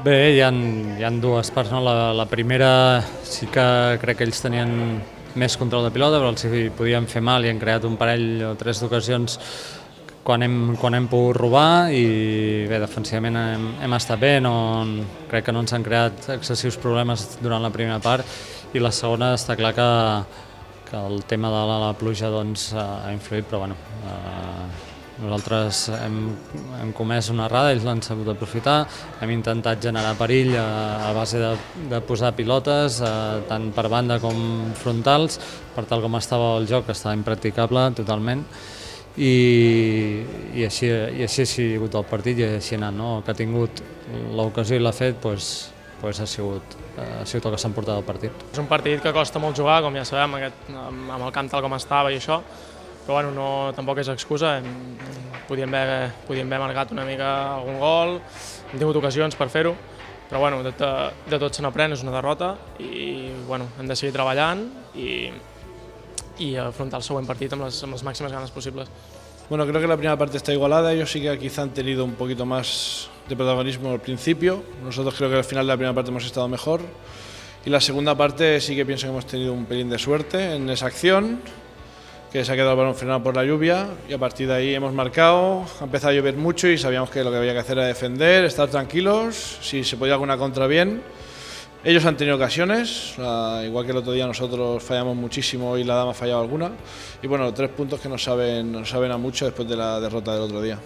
Bé, hi ha dues parts, no? La primera sí que crec que ells tenien més control de pilota, però els hi podien fer mal i han creat un parell o tres d'ocasions quan hem pogut robar i bé, defensivament hem estat bé, crec que no ens han creat excessius problemes durant la primera part i la segona està clar que el tema de la pluja doncs, ha influït, però bueno, nosaltres hem comès una errada, ells l'han sabut aprofitar, hem intentat generar perill a base de posar pilotes, tant per banda com frontals, per tal com estava el joc, que estava impracticable totalment, i així ha sigut el partit i així ha anat, no? El que ha tingut l'ocasió i l'ha fet ha sigut el que s'ha emportat el partit. És un partit que costa molt jugar, com ja sabem, amb el camp tal com estava i això, però bueno, tampoc és excusa, podíem haver marcat una mica algun gol, hem tingut ocasions per fer-ho, però bueno, de tot se n'aprèn, és una derrota i bueno, hem de seguir treballant y afrontar el següent partit amb les màximes ganes posibles. Bueno, creo que la primera parte está igualada, ellos sí que quizá han tenido un poquito más de protagonismo al principio, nosotros creo que al final de la primera parte hemos estado mejor y la segunda parte sí que pienso que hemos tenido un pelín de suerte en esa acción, que se ha quedado el balón frenado por la lluvia y a partir de ahí hemos marcado, ha empezado a llover mucho y sabíamos que lo que había que hacer era defender, estar tranquilos, si se podía alguna contra bien. Ellos han tenido ocasiones, igual que el otro día nosotros fallamos muchísimo y la dama ha fallado alguna. Y bueno, 3 puntos que nos saben a mucho después de la derrota del otro día.